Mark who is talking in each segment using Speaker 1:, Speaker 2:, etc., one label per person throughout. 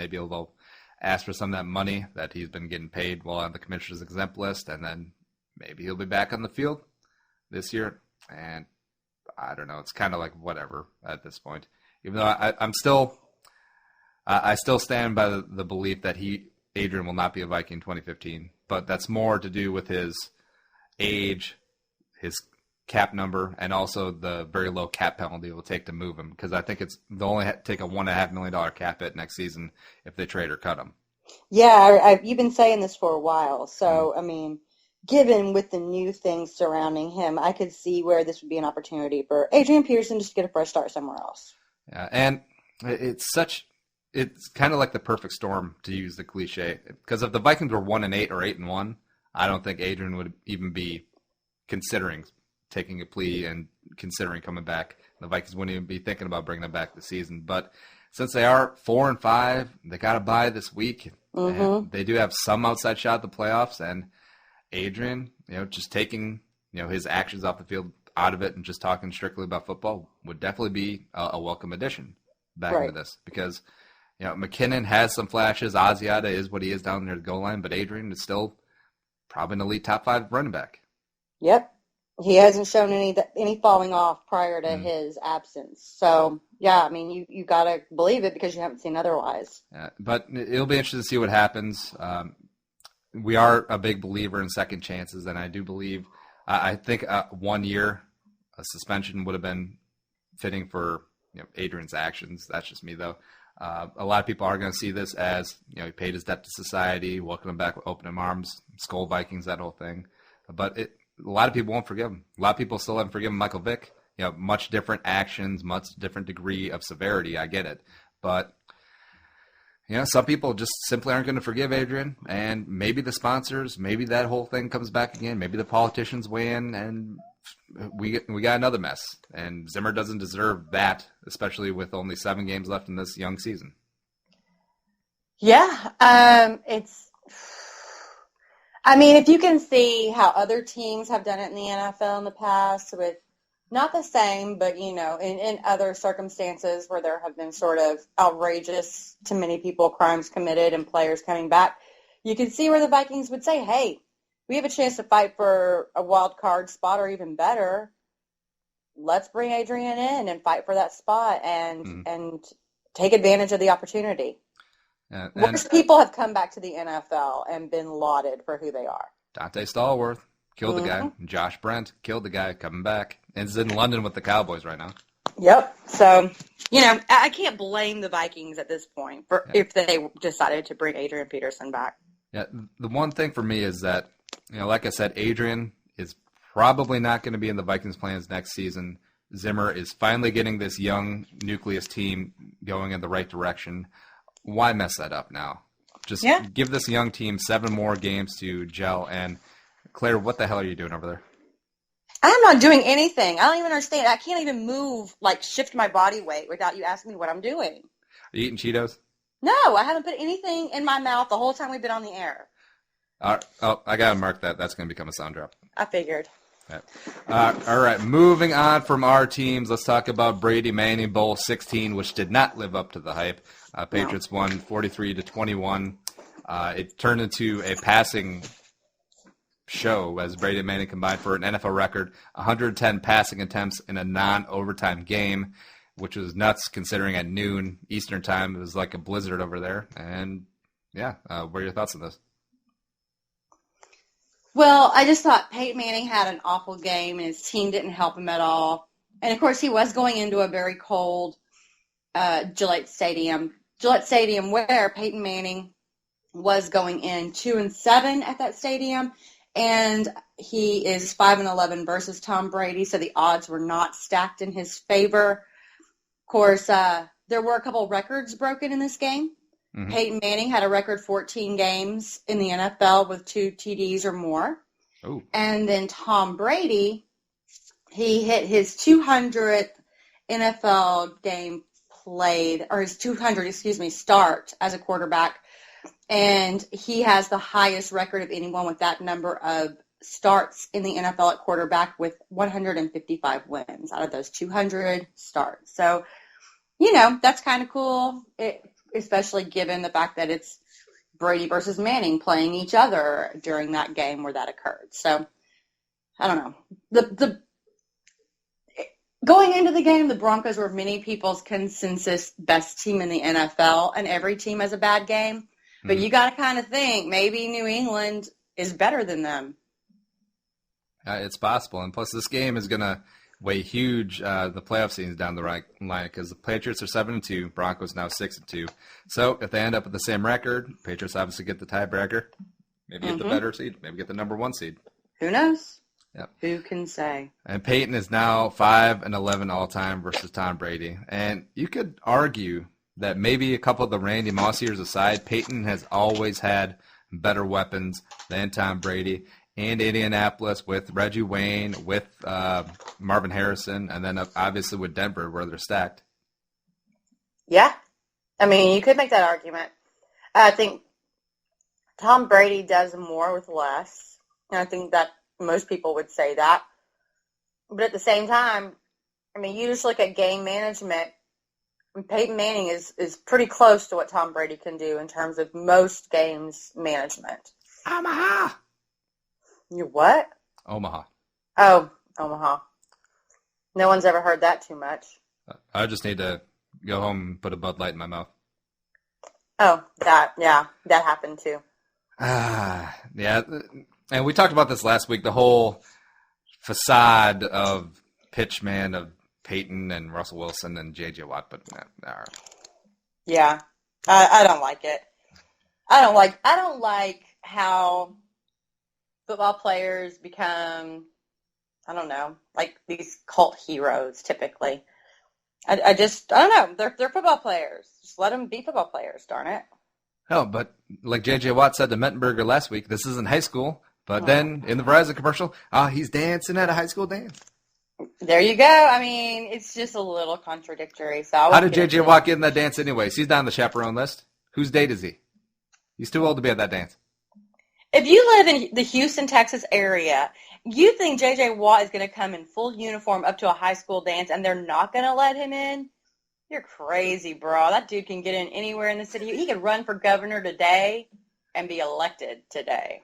Speaker 1: maybe they'll ask for some of that money that he's been getting paid while on the commissioner's exempt list, and then maybe he'll be back on the field this year. And I don't know. It's kind of like whatever at this point. Even though I still stand by the belief that Adrian will not be a Viking in 2015, but that's more to do with his age, his cap number, and also the very low cap penalty it will take to move him, because I think they'll only take a $1.5 million cap hit next season if they trade or cut him.
Speaker 2: Yeah, you've been saying this for a while. So, I mean, given with the new things surrounding him, I could see where this would be an opportunity for Adrian Peterson just to get a fresh start somewhere else.
Speaker 1: Yeah, and it's kind of like the perfect storm, to use the cliche, because if the Vikings were 1-8 or 8-1, I don't think Adrian would even be considering taking a plea and considering coming back. The Vikings wouldn't even be thinking about bringing him back this season. But since they are 4-5, they got to bye this week. And they do have some outside shot at the playoffs, and Adrian, just taking his actions off the field out of it and just talking strictly about football would definitely be a welcome addition back into this, because McKinnon has some flashes. Asiata is what he is down near the goal line, but Adrian is still probably an elite top 5 running back.
Speaker 2: Yep. He hasn't shown any falling off prior to his absence. So, yeah, I mean, you got to believe it because you haven't seen otherwise.
Speaker 1: Yeah, but it'll be interesting to see what happens. We are a big believer in second chances, and I do believe I think 1 year a suspension would have been fitting for Adrian's actions. That's just me, though. A lot of people are going to see this as, he paid his debt to society, welcome him back with open arms, Skull Vikings, that whole thing. But a lot of people won't forgive him. A lot of people still haven't forgiven Michael Vick. Much different actions, much different degree of severity. I get it. But, some people just simply aren't going to forgive Adrian. And maybe the sponsors, maybe that whole thing comes back again. Maybe the politicians weigh in, and we got another mess. And Zimmer doesn't deserve that, especially with only 7 games left in this young season.
Speaker 2: Yeah, if you can see how other teams have done it in the NFL in the past with not the same, but, in other circumstances where there have been sort of outrageous, to many people, crimes committed and players coming back, you can see where the Vikings would say, hey, we have a chance to fight for a wild card spot or even better. Let's bring Adrian in and fight for that spot and take advantage of the opportunity. Worst people have come back to the NFL and been lauded for who they are.
Speaker 1: Dante Stallworth killed the guy. Josh Brent killed the guy coming back. And is in London with the Cowboys right now.
Speaker 2: Yep. So, I can't blame the Vikings at this point if they decided to bring Adrian Peterson back.
Speaker 1: Yeah, the one thing for me is that, like I said, Adrian is probably not going to be in the Vikings' plans next season. Zimmer is finally getting this young nucleus team going in the right direction. Why mess that up now? Just give this young team 7 more games to gel. And, Claire, what the hell are you doing over there?
Speaker 2: I'm not doing anything. I don't even understand. I can't even move, shift my body weight without you asking me what I'm doing.
Speaker 1: Are you eating Cheetos?
Speaker 2: No, I haven't put anything in my mouth the whole time we've been on the air.
Speaker 1: I got to mark that. That's going to become a sound drop.
Speaker 2: I figured.
Speaker 1: All right, moving on from our teams, let's talk about Brady-Manning Bowl 16, which did not live up to the hype. Patriots won 43-21. It turned into a passing show as Brady and Manning combined for an NFL record 110 passing attempts in a non-overtime game, which was nuts considering at noon Eastern time it was like a blizzard over there. And what are your thoughts on this?
Speaker 2: Well, I just thought Peyton Manning had an awful game and his team didn't help him at all. And of course he was going into a very cold Gillette Stadium where Peyton Manning was going in 2-7 at that stadium. And he is 5-11 versus Tom Brady, so the odds were not stacked in his favor. Of course, there were a couple records broken in this game. Mm-hmm. Peyton Manning had a record 14 games in the NFL with 2 TDs or more. Ooh. And then Tom Brady, he hit his 200th NFL game played, or his 200, start as a quarterback. And he has the highest record of anyone with that number of starts in the NFL at quarterback with 155 wins out of those 200 starts. So, that's kind of cool. especially given the fact that it's Brady versus Manning playing each other during that game where that occurred. So, I don't know. The going into the game, the Broncos were many people's consensus best team in the NFL, and every team has a bad game. But you got to kind of think maybe New England is better than them.
Speaker 1: It's possible. And plus, this game is going to weigh huge the playoff scenes down the right line because the Patriots are 7-2, Broncos now 6-2. So if they end up with the same record, Patriots obviously get the tiebreaker, maybe get the better seed, maybe get the number 1 seed.
Speaker 2: Who knows?
Speaker 1: Yep.
Speaker 2: Who can say?
Speaker 1: And Peyton is now 5-11 all time versus Tom Brady. And you could argue that maybe a couple of the Randy Moss years aside, Peyton has always had better weapons than Tom Brady. And Indianapolis with Reggie Wayne, with Marvin Harrison, and then obviously with Denver where they're stacked.
Speaker 2: Yeah. I mean, you could make that argument. I think Tom Brady does more with less. And I think that most people would say that. But at the same time, I mean, you just look at game management. Peyton Manning is pretty close to what Tom Brady can do in terms of most games management.
Speaker 1: Omaha!
Speaker 2: You what?
Speaker 1: Omaha.
Speaker 2: Oh, Omaha. No one's ever heard that too much.
Speaker 1: I just need to go home and put a Bud Light in my mouth.
Speaker 2: Oh, that happened too.
Speaker 1: Yeah. And we talked about this last week, the whole facade of pitchman of Peyton and Russell Wilson and J.J. Watt, but
Speaker 2: yeah, I don't like it. I don't like how football players become, I don't know, like these cult heroes typically. I don't know. They're football players. Just let them be football players, darn it.
Speaker 1: Oh, but like J.J. Watt said to Mettenberger last week, this isn't high school. But then in the Verizon commercial, he's dancing at a high school dance.
Speaker 2: There you go. I mean, it's just a little contradictory. So
Speaker 1: how did J.J. Watt get in that dance anyways? He's down the chaperone list. Whose date is he? He's too old to be at that dance.
Speaker 2: If you live in the Houston, Texas area, you think J.J. Watt is going to come in full uniform up to a high school dance and they're not going to let him in? You're crazy, bro. That dude can get in anywhere in the city. He could run for governor today and be elected today.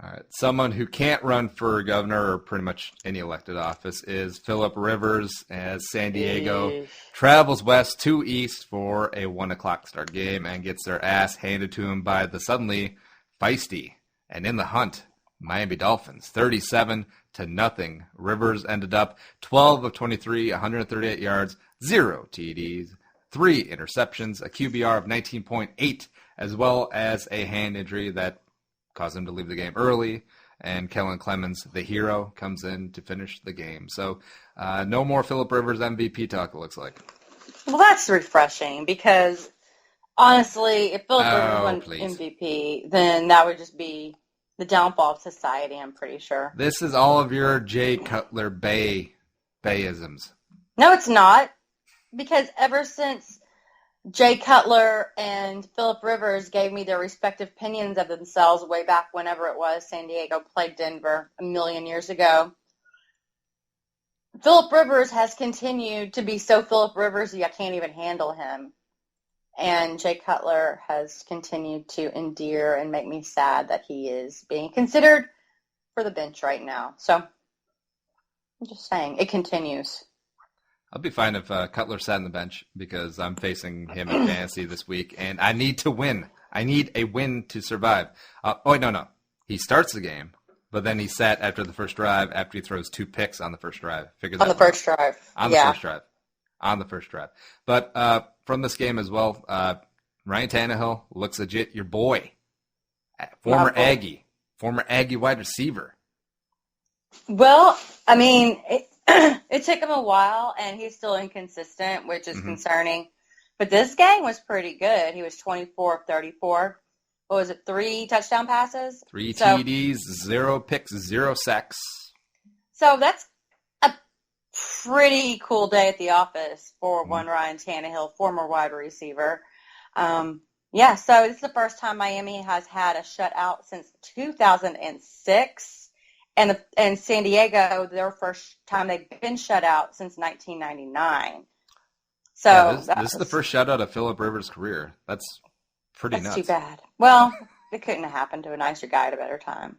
Speaker 1: All right. Someone who can't run for governor or pretty much any elected office is Phillip Rivers as San Diego travels west to east for a 1 o'clock start game and gets their ass handed to him by the suddenly feisty and in the hunt Miami Dolphins, 37-0. Rivers ended up 12 of 23, 138 yards, 0 TDs, 3 interceptions, a QBR of 19.8, as well as a hand injury that caused him to leave the game early, and Kellen Clemens, the hero, comes in to finish the game. So no more Phillip Rivers MVP talk, it looks like.
Speaker 2: Well, that's refreshing because, honestly, if Phillip Rivers won MVP, then that would just be the downfall of society, I'm pretty sure.
Speaker 1: This is all of your Jay Cutler Bayisms.
Speaker 2: No, it's not. Because ever since Jay Cutler and Phillip Rivers gave me their respective opinions of themselves way back whenever it was San Diego played Denver a million years ago, Phillip Rivers has continued to be so Phillip Rivers I can't even handle him. And Jay Cutler has continued to endear and make me sad that he is being considered for the bench right now. So I'm just saying, it continues.
Speaker 1: I'll be fine if Cutler sat on the bench because I'm facing him in fantasy this week, and I need to win. I need a win to survive. No. He starts the game, but then he sat after the first drive after he throws 2 picks on the first drive.
Speaker 2: On the first drive.
Speaker 1: On the first drive. But from this game as well, Ryan Tannehill looks legit. Your boy, former Aggie wide receiver.
Speaker 2: Well, I mean, it took him a while, and he's still inconsistent, which is concerning. But this game was pretty good. He was 24 of 34. What was it, 3 touchdown passes?
Speaker 1: 3 TDs, 0 picks, 0 sacks.
Speaker 2: So that's a pretty cool day at the office for one Ryan Tannehill, former wide receiver. So this is the first time Miami has had a shutout since 2006. And San Diego, their first time they've been shut out since 1999. So
Speaker 1: this is the first shutout of Phillip Rivers' career. That's pretty nuts.
Speaker 2: That's too bad. Well, it couldn't have happened to a nicer guy at a better time.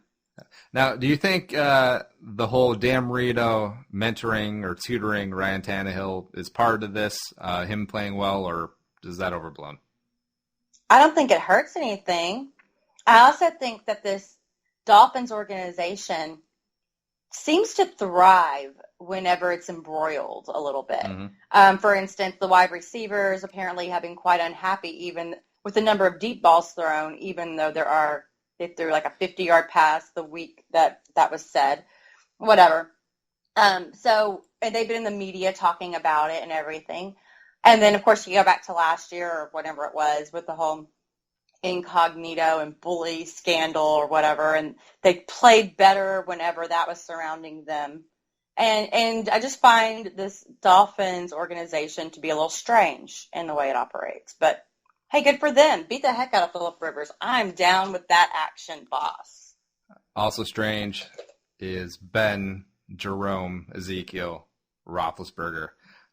Speaker 1: Now, do you think the whole Dan Marino mentoring or tutoring Ryan Tannehill is part of this, him playing well, or is that overblown?
Speaker 2: I don't think it hurts anything. I also think that this Dolphins organization seems to thrive whenever it's embroiled a little bit.
Speaker 1: Mm-hmm.
Speaker 2: For instance, the wide receivers apparently have been quite unhappy even with the number of deep balls thrown, even though they threw like a 50-yard pass the week that was said, whatever. And they've been in the media talking about it and everything. And then, of course, you go back to last year or whatever it was with the whole incognito and bully scandal or whatever, and they played better whenever that was surrounding them. And I just find this Dolphins organization to be a little strange in the way it operates. But, hey, good for them. Beat the heck out of Phillip Rivers. I'm down with that action, boss.
Speaker 1: Also strange is Ben Jerome Ezekiel Roethlisberger.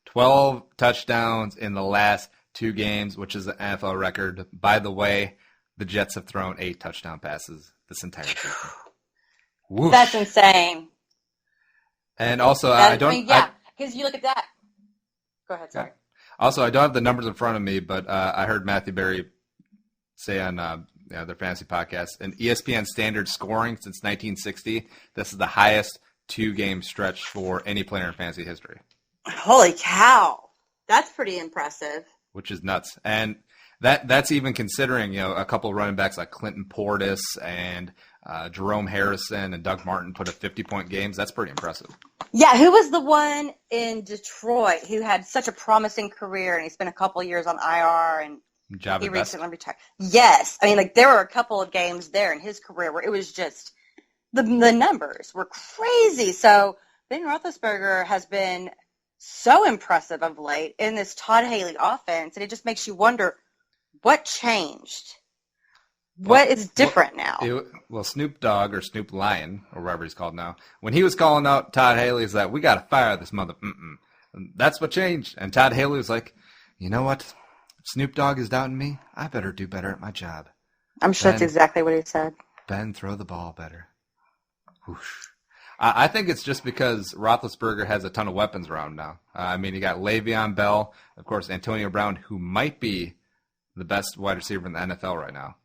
Speaker 1: 12 touchdowns in the last 2 games, which is an NFL record. By the way, the Jets have thrown 8 touchdown passes this entire season. Whoosh.
Speaker 2: That's insane.
Speaker 1: And also,
Speaker 2: because you look at that. Go ahead, sorry.
Speaker 1: Also, I don't have the numbers in front of me, but I heard Matthew Berry say on their fantasy podcast, in ESPN standard scoring since 1960, this is the highest 2-game stretch for any player in fantasy history.
Speaker 2: Holy cow. That's pretty impressive.
Speaker 1: Which is nuts. And that's even considering, a couple of running backs like Clinton Portis and Jerome Harrison and Doug Martin put up 50-point games. That's pretty impressive.
Speaker 2: Yeah, who was the one in Detroit who had such a promising career and he spent a couple of years on IR and he recently retired? Yes. I mean, there were a couple of games there in his career where it was just the numbers were crazy. So Ben Roethlisberger has been so impressive of late in this Todd Haley offense, and it just makes you wonder what changed. What is different now?
Speaker 1: Snoop Dogg or Snoop Lion, or whatever he's called now, when he was calling out Todd Haley, is that we got to fire this mother. And that's what changed. And Todd Haley was like, you know what? If Snoop Dogg is doubting me, I better do better at my job.
Speaker 2: I'm sure that's exactly what he said.
Speaker 1: Ben, throw the ball better. Whoosh. I think it's just because Roethlisberger has a ton of weapons around now. You got Le'Veon Bell, of course, Antonio Brown, who might be the best wide receiver in the NFL right now.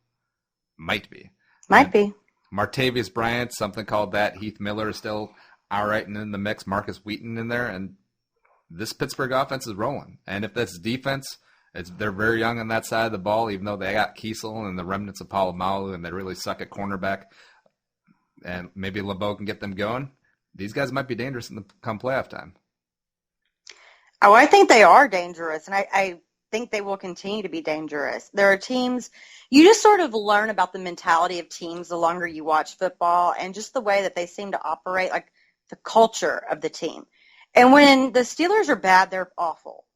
Speaker 1: Might be. Martavius Bryant, something called that. Heath Miller is still all right and in the mix. Marcus Wheaton in there. And this Pittsburgh offense is rolling. And if this defense, they're very young on that side of the ball, even though they got Kiesel and the remnants of Polamalu, and they really suck at cornerback. And maybe LeBeau can get them going. These guys might be dangerous come playoff time.
Speaker 2: Oh, I think they are dangerous, and I think they will continue to be dangerous. There are teams, you just sort of learn about the mentality of teams the longer you watch football and just the way that they seem to operate, like the culture of the team. And when the Steelers are bad, they're awful.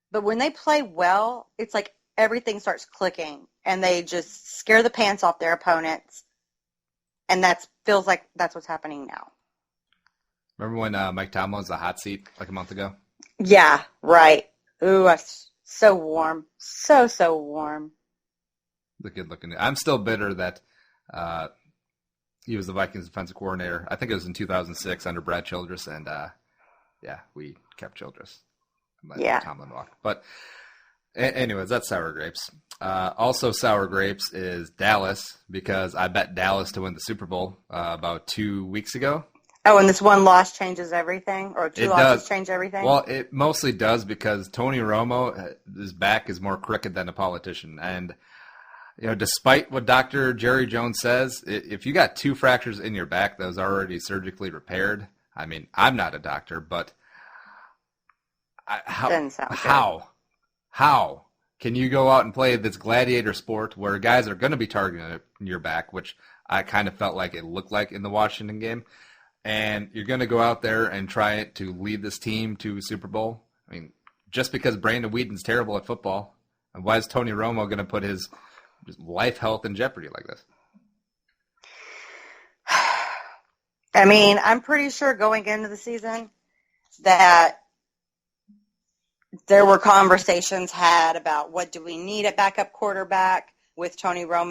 Speaker 2: But when they play well, it's like everything starts clicking, and they just scare the pants off their opponents. And that feels like that's what's happening now.
Speaker 1: Remember when Mike Tomlin was the hot seat like a month ago?
Speaker 2: Yeah, right. Ooh, that's so warm. So warm.
Speaker 1: The good looking. I'm still bitter that he was the Vikings defensive coordinator. I think it was in 2006 under Brad Childress, and we kept Childress. Tomlin walked. But anyways, that's sour grapes. Also sour grapes is Dallas, because I bet Dallas to win the Super Bowl about 2 weeks ago.
Speaker 2: Oh, and this one loss changes everything? Or two losses change everything?
Speaker 1: Well, it mostly does, because Tony Romo, his back is more crooked than a politician. And, despite what Dr. Jerry Jones says, if you got 2 fractures in your back that was already surgically repaired, I'm not a doctor, but how can you go out and play this gladiator sport where guys are going to be targeting your back, which I kind of felt like it looked like in the Washington game, and you're going to go out there and try to lead this team to a Super Bowl? Just because Brandon Whedon's terrible at football, why is Tony Romo going to put his life health in jeopardy like this?
Speaker 2: I'm pretty sure going into the season that there were conversations had about what do we need at backup quarterback with Tony Romo